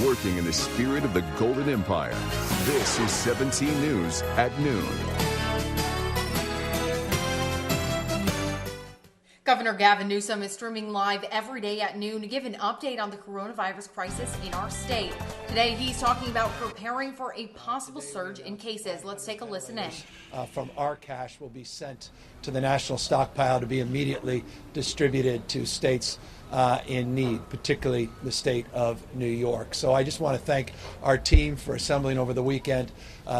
working in the spirit of the Golden Empire. This is 17 News at noon. Governor Gavin Newsom is streaming live every day at noon to give an update on the coronavirus crisis in our state. Today, he's talking about preparing for a possible surge in cases. Let's take a listen in. From our cash will be sent to the national stockpile to be immediately distributed to states in need, particularly the state of New York. So I just want to thank our team for assembling over the weekend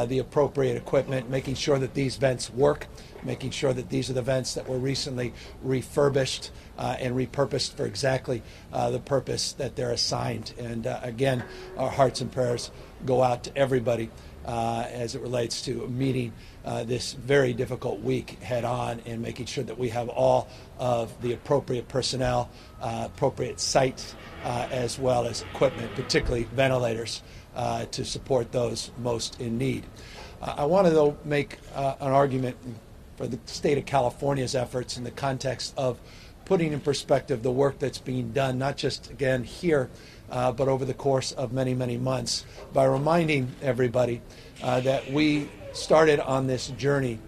the appropriate equipment, making sure that these vents work, making sure that these are the vents that were recently refurbished and repurposed for exactly the purpose that they're assigned. And again, our hearts and prayers go out to everybody as it relates to meeting this very difficult week head on and making sure that we have all of the appropriate personnel, appropriate sites, as well as equipment, particularly ventilators, to support those most in need. I want to, though, make an argument for the state of California's efforts in the context of putting in perspective the work that's being done, not just, again, here, but over the course of many, many months, by reminding everybody that we started on this journey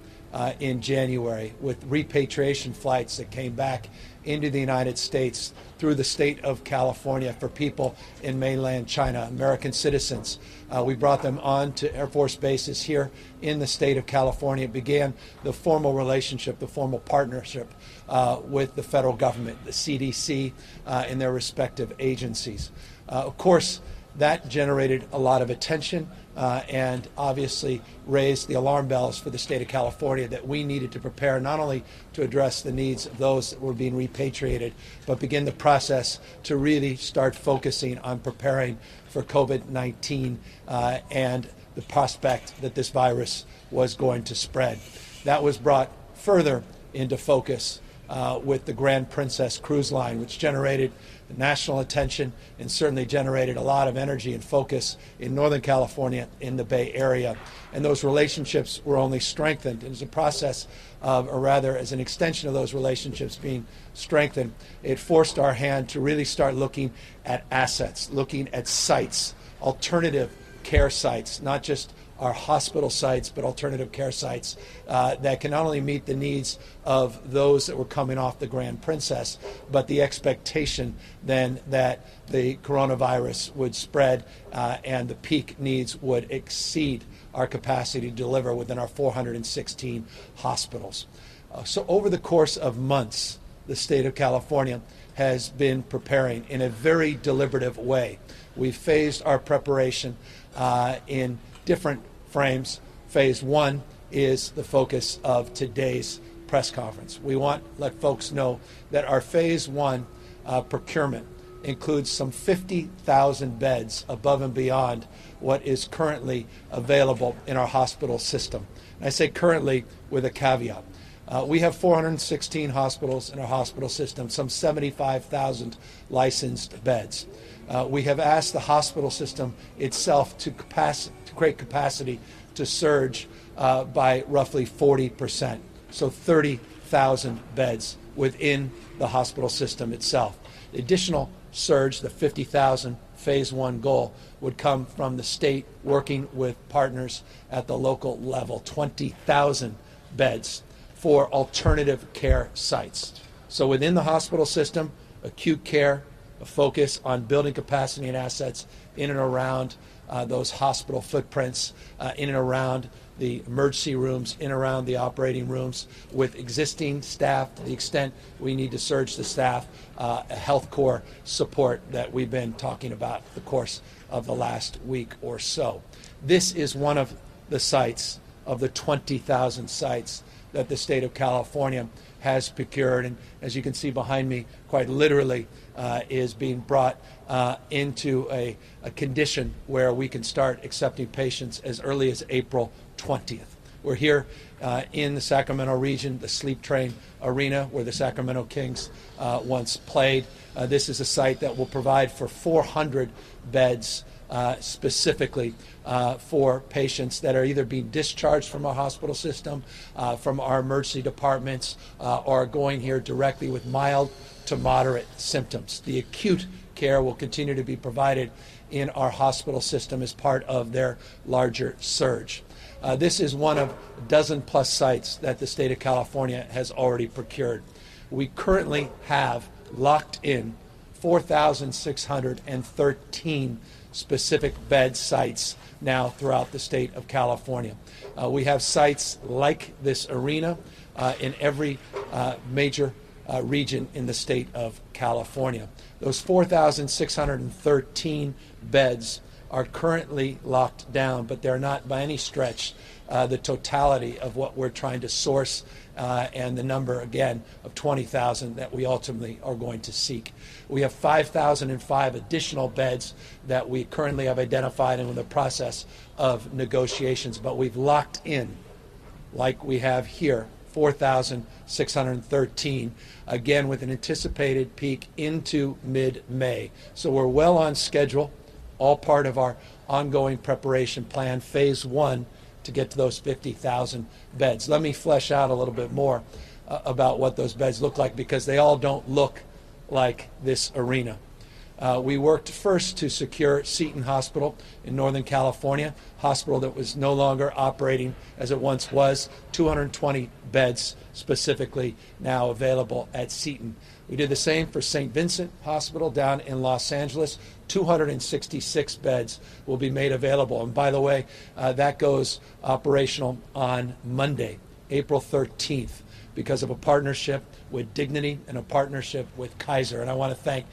in January with repatriation flights that came back into the United States through the state of California for people in mainland China, American citizens. We brought them on to Air Force bases here in the state of California. It began the formal relationship, the formal partnership with the federal government, the CDC, and their respective agencies. Of course, that generated a lot of attention and obviously raised the alarm bells for the state of California that we needed to prepare not only to address the needs of those that were being repatriated, but begin the process to really start focusing on preparing for COVID-19 and the prospect that this virus was going to spread. That was brought further into focus with the Grand Princess Cruise Line, which generated national attention and certainly generated a lot of energy and focus in Northern California, in the Bay Area. And those relationships were only strengthened. And as a process of, or rather as an extension of those relationships being strengthened, it forced our hand to really start looking at assets, looking at sites, alternative care sites, not just our hospital sites, but alternative care sites that can not only meet the needs of those that were coming off the Grand Princess, but the expectation then that the coronavirus would spread and the peak needs would exceed our capacity to deliver within our 416 hospitals. So over the course of months, the state of California has been preparing in a very deliberative way. We've phased our preparation in different frames. Phase one is the focus of today's press conference. We want to let folks know that our phase one procurement includes some 50,000 beds above and beyond what is currently available in our hospital system. And I say currently with a caveat. We have 416 hospitals in our hospital system, some 75,000 licensed beds. We have asked the hospital system itself to create capacity to surge by roughly 40%, so 30,000 beds within the hospital system itself. The additional surge, the 50,000 phase one goal, would come from the state working with partners at the local level, 20,000 beds for alternative care sites. So within the hospital system, acute care, a focus on building capacity and assets in and around those hospital footprints, in and around the emergency rooms, in and around the operating rooms, with existing staff to the extent we need to surge the staff, a health corps support that we've been talking about the course of the last week or so. This is one of the sites of the 20,000 sites that the state of California has procured, and as you can see behind me, quite literally is being brought into a condition where we can start accepting patients as early as April 20th. We're here in the Sacramento region, the Sleep Train Arena, where the Sacramento Kings once played. This is a site that will provide for 400 beds specifically for patients that are either being discharged from our hospital system, from our emergency departments, or going here directly with mild to moderate symptoms. The acute care will continue to be provided in our hospital system as part of their larger surge. This is one of a dozen plus sites that the state of California has already procured. We currently have locked in 4,613 specific bed sites now throughout the state of California. We have sites like this arena in every major region in the state of California. Those 4,613 beds are currently locked down, but they're not by any stretch the totality of what we're trying to source and the number, again, of 20,000 that we ultimately are going to seek. We have 5,005 additional beds that we currently have identified and in the process of negotiations, but we've locked in, like we have here, 4,613, again with an anticipated peak into mid-May. So we're well on schedule, all part of our ongoing preparation plan, phase one, to get to those 50,000 beds. Let me flesh out a little bit more about what those beds look like, because they all don't look like this arena. We worked first to secure Seton Hospital in Northern California, hospital that was no longer operating as it once was, 220 beds specifically now available at Seton. We did the same for St. Vincent Hospital down in Los Angeles. 266 beds will be made available. And by the way, that goes operational on Monday, April 13th, because of a partnership with Dignity and a partnership with Kaiser. And I want to thank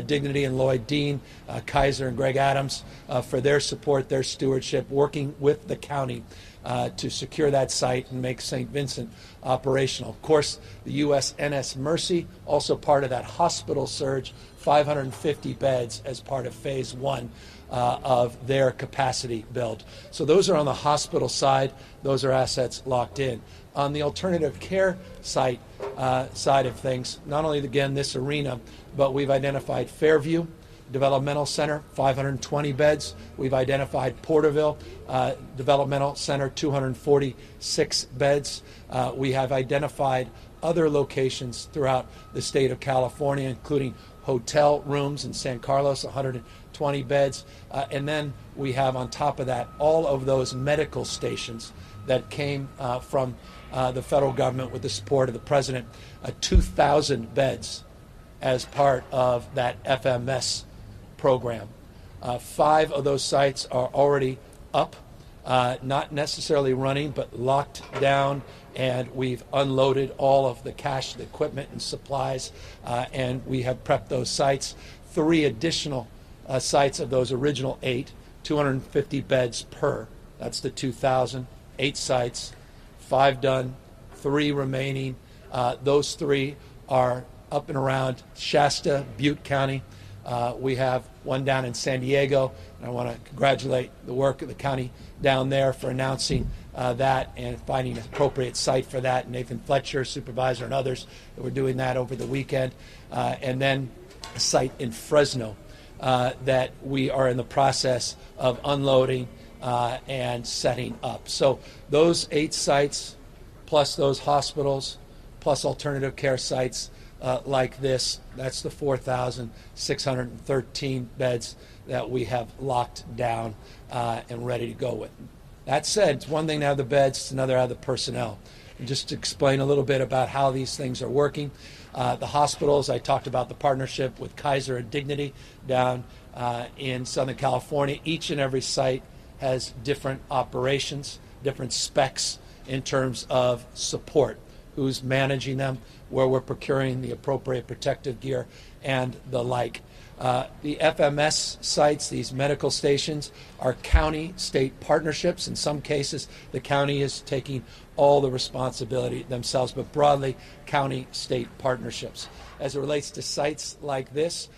Dignity and Lloyd Dean, Kaiser and Greg Adams for their support, their stewardship, working with the county to secure that site and make St. Vincent operational. Of course, the USNS Mercy, also part of that hospital surge, 550 beds as part of phase one of their capacity build. So those are on the hospital side. Those are assets locked in. On the alternative care site side of things, not only, again, this arena, but we've identified Fairview Developmental Center, 520 beds. We've identified Porterville Developmental Center, 246 beds. We have identified other locations throughout the state of California, including hotel rooms in San Carlos, 120 beds. And then we have on top of that all of those medical stations that came from the federal government with the support of the president, 2,000 beds as part of that FMS program. 5 of those sites are already up, not necessarily running, but locked down, and we've unloaded all of the cash, the equipment, and supplies, and we have prepped those sites. 3 additional sites of those original 8, 250 beds per. That's the 2,000. 8 sites, 5 done, 3 remaining. Those 3 are up and around Shasta, Butte County. We have one down in San Diego, and I want to congratulate the work of the county down there for announcing that and finding an appropriate site for that. Nathan Fletcher, supervisor, and others that were doing that over the weekend. And then a site in Fresno that we are in the process of unloading and setting up. So those 8 sites, plus those hospitals, plus alternative care sites like this, that's the 4,613 beds that we have locked down and ready to go with. That said, it's one thing to have the beds, it's another to have the personnel. And just to explain a little bit about how these things are working, the hospitals, I talked about the partnership with Kaiser and Dignity down in Southern California. Each and every site has different operations, different specs in terms of support, who's managing them, where we're procuring the appropriate protective gear, and the like. The FMS sites, these medical stations, are county-state partnerships. In some cases, the county is taking all the responsibility themselves, but broadly, county-state partnerships. As it relates to sites like this,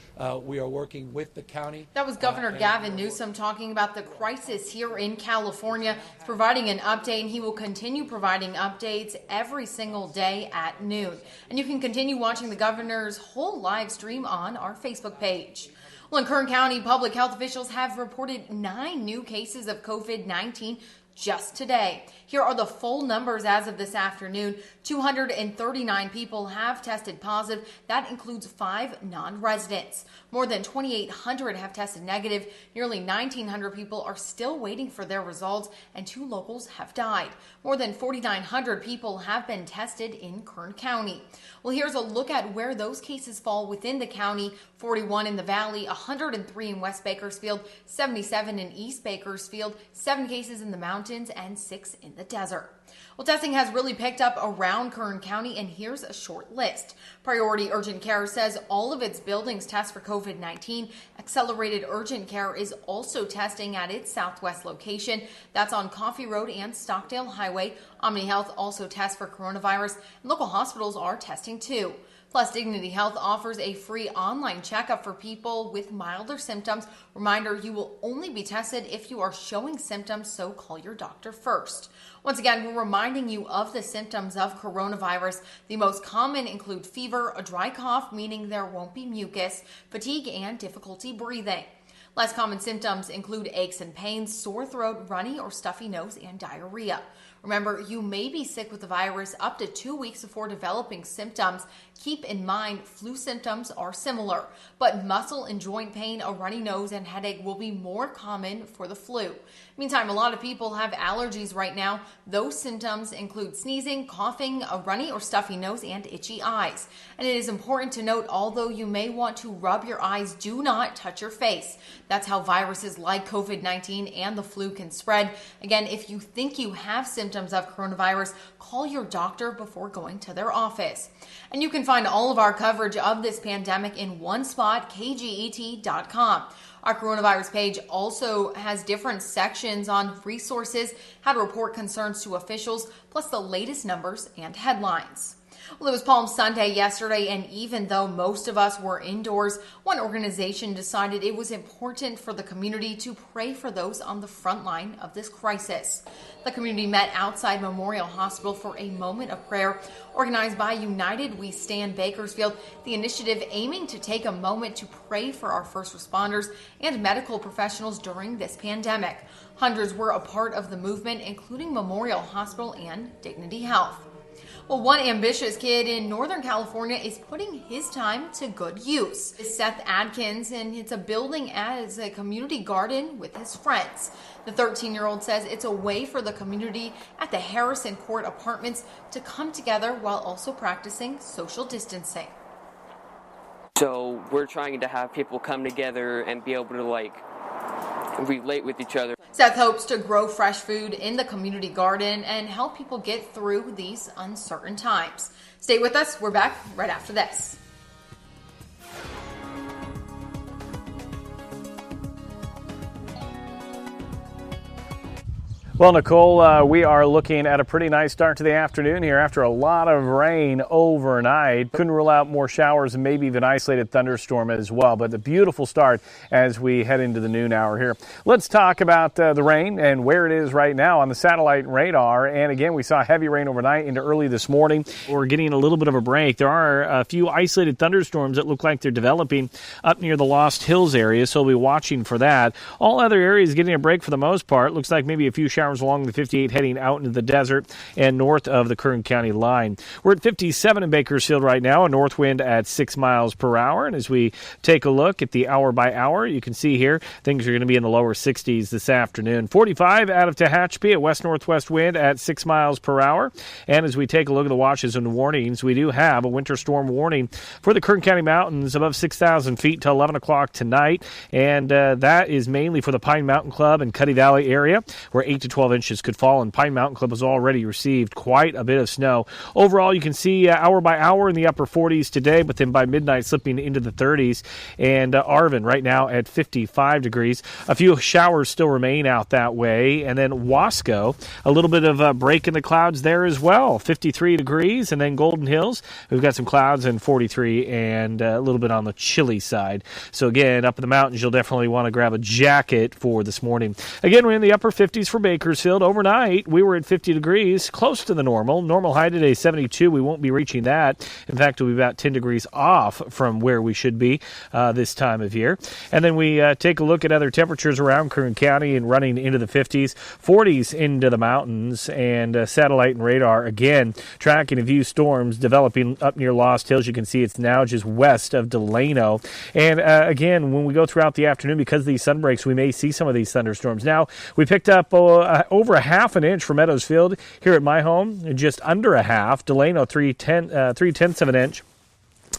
we are working with the county. That was Governor Gavin Newsom talking about the crisis here in California. He's providing an update, and he will continue providing updates every single day at noon. And you can continue watching the governor's whole live stream on our Facebook page. Well, in Kern County, public health officials have reported 9 new cases of COVID-19 just today. Here are the full numbers as of this afternoon. 239 people have tested positive. That includes 5 non-residents. More than 2,800 have tested negative. Nearly 1,900 people are still waiting for their results, and 2 locals have died. More than 4,900 people have been tested in Kern County. Well, here's a look at where those cases fall within the county. 41 in the Valley, 103 in West Bakersfield, 77 in East Bakersfield, 7 cases in the mountains, and 6 in the desert. Well, testing has really picked up around Kern County, and here's a short list. Priority Urgent Care says all of its buildings test for COVID-19. Accelerated Urgent Care is also testing at its Southwest location. That's on Coffee Road and Stockdale Highway. Omni Health also tests for coronavirus, and local hospitals are testing too. Plus, Dignity Health offers a free online checkup for people with milder symptoms. Reminder, you will only be tested if you are showing symptoms, so call your doctor first. Once again, we're reminding you of the symptoms of coronavirus. The most common include fever, a dry cough, meaning there won't be mucus, fatigue, and difficulty breathing. Less common symptoms include aches and pains, sore throat, runny or stuffy nose, and diarrhea. Remember, you may be sick with the virus up to 2 weeks before developing symptoms. Keep in mind, flu symptoms are similar, but muscle and joint pain, a runny nose, and headache will be more common for the flu. Meantime, a lot of people have allergies right now. Those symptoms include sneezing, coughing, a runny or stuffy nose, and itchy eyes. And it is important to note, although you may want to rub your eyes, do not touch your face. That's how viruses like COVID-19 and the flu can spread. Again, if you think you have symptoms of coronavirus, call your doctor before going to their office. And you can find all of our coverage of this pandemic in one spot, KGET.com. Our coronavirus page also has different sections on resources, how to report concerns to officials, plus the latest numbers and headlines. Well, it was Palm Sunday yesterday, and even though most of us were indoors, one organization decided it was important for the community to pray for those on the front line of this crisis. The community met outside Memorial Hospital for a moment of prayer organized by United We Stand Bakersfield, the initiative aiming to take a moment to pray for our first responders and medical professionals during this pandemic. Hundreds were a part of the movement, including Memorial Hospital and Dignity Health. Well, one ambitious kid in Northern California is putting his time to good use. It's Seth Adkins, and it's a building as a community garden with his friends. The 13-year-old says it's a way for the community at the Harrison Court Apartments to come together while also practicing social distancing. So we're trying to have people come together and be able to relate with each other. Seth hopes to grow fresh food in the community garden and help people get through these uncertain times. Stay with us. We're back right after this. Well, Nicole, we are looking at a pretty nice start to the afternoon here after a lot of rain overnight. Couldn't rule out more showers and maybe even isolated thunderstorm as well, but a beautiful start as we head into the noon hour here. Let's talk about the rain and where it is right now on the satellite radar. And again, we saw heavy rain overnight into early this morning. We're getting a little bit of a break. There are a few isolated thunderstorms that look like they're developing up near the Lost Hills area, so we'll be watching for that. All other areas getting a break for the most part. Looks like maybe a few showers along the 58 heading out into the desert and north of the Kern County line. We're at 57 in Bakersfield right now, a north wind at 6 miles per hour. And as we take a look at the hour by hour, you can see here things are going to be in the lower 60s this afternoon. 45 out of Tehachapi, a west-northwest wind at 6 miles per hour. And as we take a look at the watches and warnings, we do have a winter storm warning for the Kern County mountains above 6,000 feet till 11 o'clock tonight. And that is mainly for the Pine Mountain Club and Cuddy Valley area, where 8 to 12 inches could fall, and Pine Mountain Club has already received quite a bit of snow. Overall, you can see hour by hour in the upper 40s today, but then by midnight slipping into the 30s. And Arvin right now at 55 degrees. A few showers still remain out that way. And then Wasco, a little bit of a break in the clouds there as well, 53 degrees. And then Golden Hills, we've got some clouds and 43 and a little bit on the chilly side. So again, up in the mountains, you'll definitely want to grab a jacket for this morning. Again, we're in the upper 50s for Baker. Bakersfield. Overnight, we were at 50 degrees, close to the normal. Normal high today, 72. We won't be reaching that. In fact, we'll be about 10 degrees off from where we should be this time of year. And then we take a look at other temperatures around Kern County and running into the 50s, 40s into the mountains, and satellite and radar, again, tracking a few storms developing up near Lost Hills. You can see it's now just west of Delano. And again, when we go throughout the afternoon, because of these sun breaks, we may see some of these thunderstorms. Now, we picked up over a half an inch for Meadows Field here at my home, just under a half. Delano, 3/10 of an inch.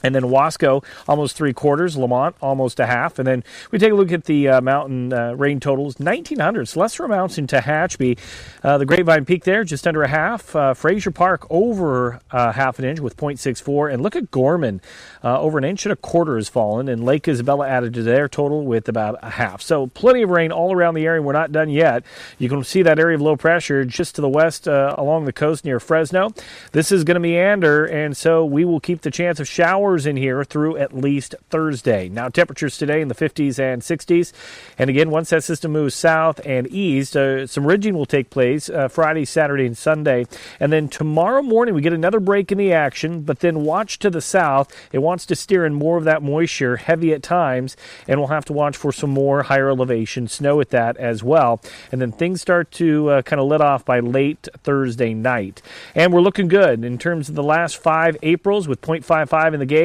And then Wasco, almost 3/4. Lamont, almost a half. And then we take a look at the mountain rain totals, 1,900. Lesser amounts in Tehachapi. The Grapevine Peak there, just under a half. Fraser Park, over half an inch with 0.64. And look at Gorman, over 1.25 inches has fallen. And Lake Isabella added to their total with about a half. So plenty of rain all around the area. We're not done yet. You can see that area of low pressure just to the west along the coast near Fresno. This is going to meander, and so we will keep the chance of showers in here through at least Thursday. Now, temperatures today in the 50s and 60s. And again, once that system moves south and east, some ridging will take place Friday, Saturday, and Sunday. And then tomorrow morning, we get another break in the action, but then watch to the south. It wants to steer in more of that moisture, heavy at times, and we'll have to watch for some more higher elevation snow at that as well. And then things start to kind of let off by late Thursday night. And we're looking good in terms of the last 5 Aprils with 0.55 in the gauge.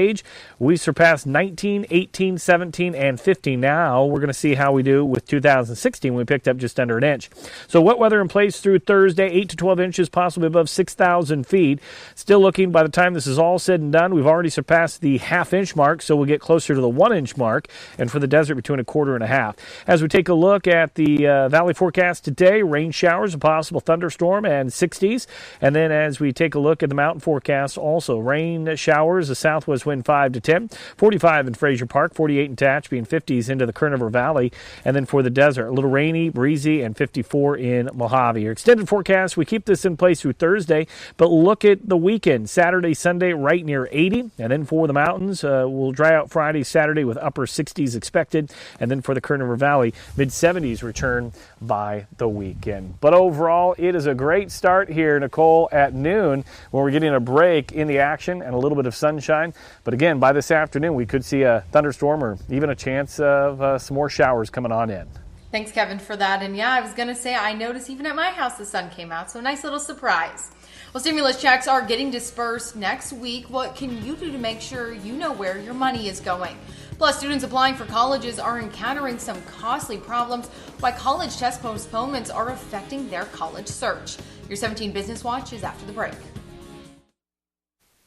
We surpassed 19, 18, 17, and 15. Now we're going to see how we do with 2016 when we picked up just under an inch. So wet weather in place through Thursday, 8 to 12 inches, possibly above 6,000 feet. Still looking, by the time this is all said and done, we've already surpassed the half-inch mark, so we'll get closer to the 1-inch mark, and for the desert, between 1/4 and a half. As we take a look at the valley forecast today, rain showers, a possible thunderstorm, and 60s. And then as we take a look at the mountain forecast, also rain showers, a southwest wind 5 to 10, 45 in Fraser Park, 48 in Tehachapi, and 50s into the Kern River Valley. And then for the desert, a little rainy, breezy, and 54 in Mojave. Your extended forecast, we keep this in place through Thursday, but look at the weekend, Saturday, Sunday, right near 80. And then for the mountains, we'll dry out Friday, Saturday with upper 60s expected. And then for the Kern River Valley, mid-70s return by the weekend. But overall, it is a great start here, Nicole, at noon, when we're getting a break in the action and a little bit of sunshine. But again, by this afternoon, we could see a thunderstorm or even a chance of some more showers coming on in. Thanks, Kevin, for that. And yeah, I was going to say, I noticed even at my house the sun came out, so a nice little surprise. Well, stimulus checks are getting dispersed next week. What can you do to make sure you know where your money is going? Plus, students applying for colleges are encountering some costly problems, why college test postponements are affecting their college search. Your 17 Business Watch is after the break.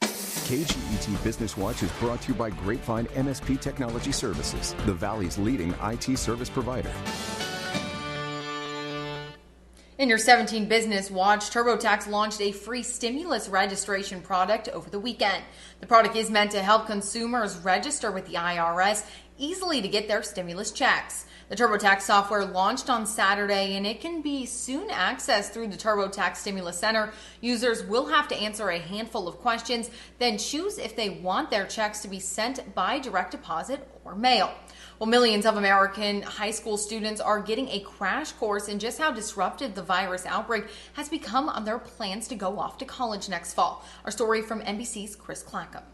KGET Business Watch is brought to you by Grapevine MSP Technology Services, the Valley's leading IT service provider. In your 17 Business Watch, TurboTax launched a free stimulus registration product over the weekend. The product is meant to help consumers register with the IRS easily to get their stimulus checks. The TurboTax software launched on Saturday, and it can be soon accessed through the TurboTax Stimulus Center. Users will have to answer a handful of questions, then choose if they want their checks to be sent by direct deposit or mail. Well, millions of American high school students are getting a crash course in just how disruptive the virus outbreak has become on their plans to go off to college next fall. Our story from NBC's Chris Clackham.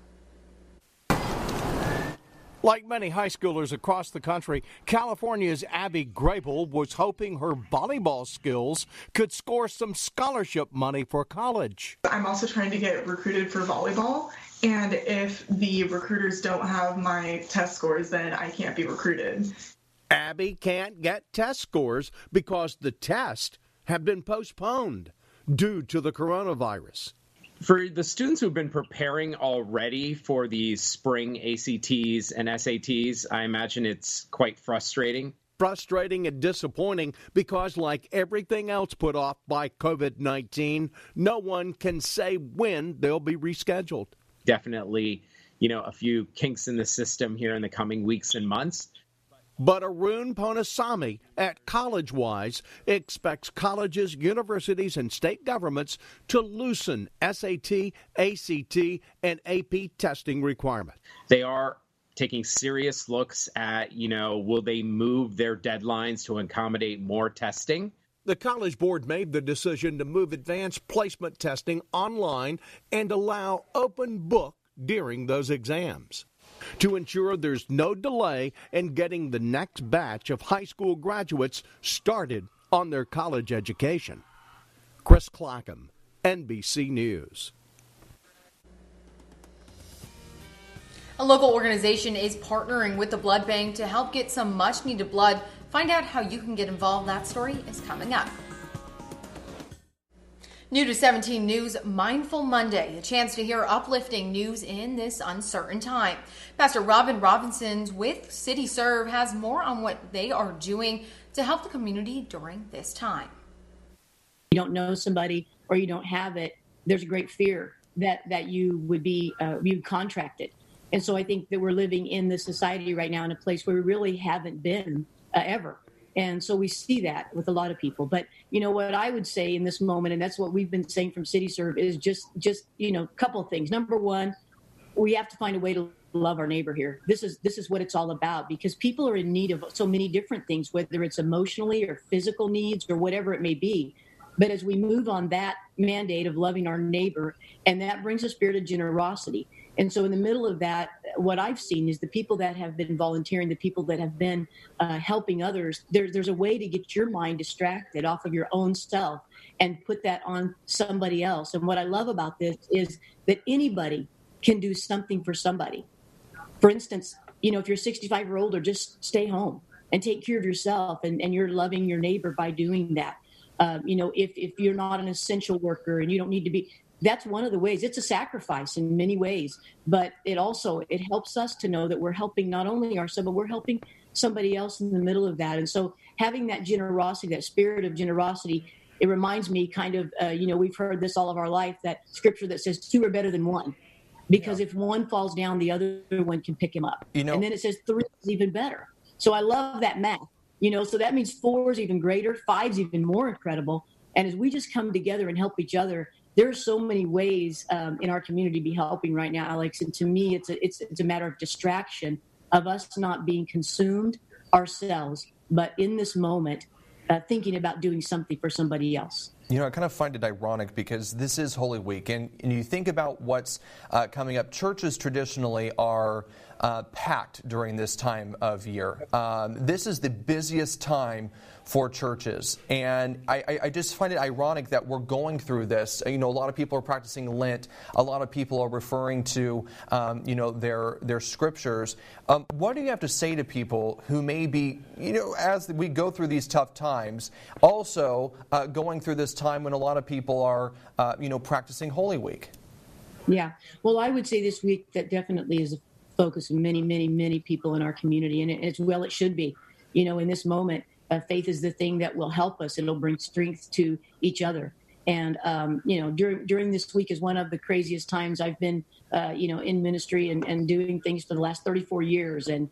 Like many high schoolers across the country, California's Abby Grable was hoping her volleyball skills could score some scholarship money for college. I'm also trying to get recruited for volleyball, and if the recruiters don't have my test scores, then I can't be recruited. Abby can't get test scores because the tests have been postponed due to the coronavirus. For the students who've been preparing already for these spring ACTs and SATs, I imagine it's quite frustrating. Frustrating and disappointing because, like everything else put off by COVID-19, no one can say when they'll be rescheduled. Definitely, a few kinks in the system here in the coming weeks and months. But Arun Ponasamy at CollegeWise expects colleges, universities, and state governments to loosen SAT, ACT, and AP testing requirements. They are taking serious looks at, will they move their deadlines to accommodate more testing? The College Board made the decision to move advanced placement testing online and allow open book during those exams to ensure there's no delay in getting the next batch of high school graduates started on their college education. Chris Clackham, NBC News. A local organization is partnering with the blood bank to help get some much-needed blood. Find out how you can get involved. That story is coming up. New to 17 News, Mindful Monday, a chance to hear uplifting news in this uncertain time. Pastor Robin Robinsons with City Serve has more on what they are doing to help the community during this time. You don't know somebody or you don't have it, there's a great fear that you would be you contracted. And so I think that we're living in this society right now in a place where we really haven't been ever. And so we see that with a lot of people. But, you know, what I would say in this moment, and that's what we've been saying from City Serve, is just you know, a couple of things. Number one, we have to find a way to love our neighbor here. This is what it's all about, because people are in need of so many different things, whether it's emotionally or physical needs or whatever it may be. But as we move on that mandate of loving our neighbor, and that brings a spirit of generosity. And so in the middle of that, what I've seen is the people that have been volunteering, the people that have been helping others, there's a way to get your mind distracted off of your own self and put that on somebody else. And what I love about this is that anybody can do something for somebody. For instance, you know, if you're 65 or older, just stay home and take care of yourself, and you're loving your neighbor by doing that. You know, if you're not an essential worker and you don't need to be, that's one of the ways. It's a sacrifice in many ways, but it helps us to know that we're helping not only ourselves, but we're helping somebody else in the middle of that. And so having that generosity, that spirit of generosity, it reminds me kind of, you know, we've heard this all of our life, that scripture that says 2 are better than 1, because if one falls down, the other one can pick him up. You know, and then it says 3 is even better. So I love that math, you know, so that means 4 is even greater, 5 is even more incredible. And as we just come together and help each other, there are so many ways in our community to be helping right now, Alex. And to me, it's a matter of distraction, of us not being consumed ourselves, but in this moment, thinking about doing something for somebody else. You know, I kind of find it ironic because this is Holy Week, and you think about what's coming up. Churches traditionally are packed during this time of year. This is the busiest time for churches, and I just find it ironic that we're going through this. You know, a lot of people are practicing Lent. A lot of people are referring to, you know, their scriptures. What do you have to say to people who may be, you know, as we go through these tough times, also going through this time when a lot of people are, you know, practicing Holy Week? Yeah. Well, I would say this week that definitely is a focus of many, many, many people in our community, and it should be. You know, in this moment, faith is the thing that will help us. It'll bring strength to each other. And, you know, during this week is one of the craziest times I've been, you know, in ministry and doing things for the last 34 years. And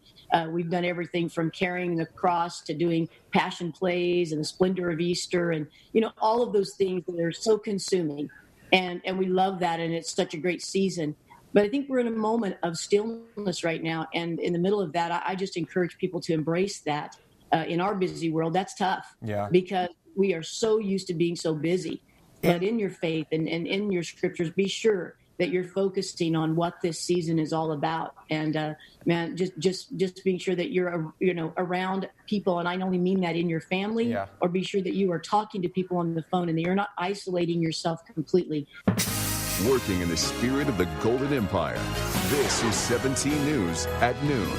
we've done everything from carrying the cross to doing passion plays and the splendor of Easter and, you know, all of those things that are so consuming. And we love that. And it's such a great season. But I think we're in a moment of stillness right now. And in the middle of that, I just encourage people to embrace that. In our busy world, that's tough. Yeah. Because we are so used to being so busy. But in your faith and in your scriptures, be sure that you're focusing on what this season is all about. And man, just being sure that you're, you know, around people. And I only mean that in your family, or be sure that you are talking to people on the phone and that you're not isolating yourself completely. Working in the spirit of the Golden Empire, this is 17 News at noon.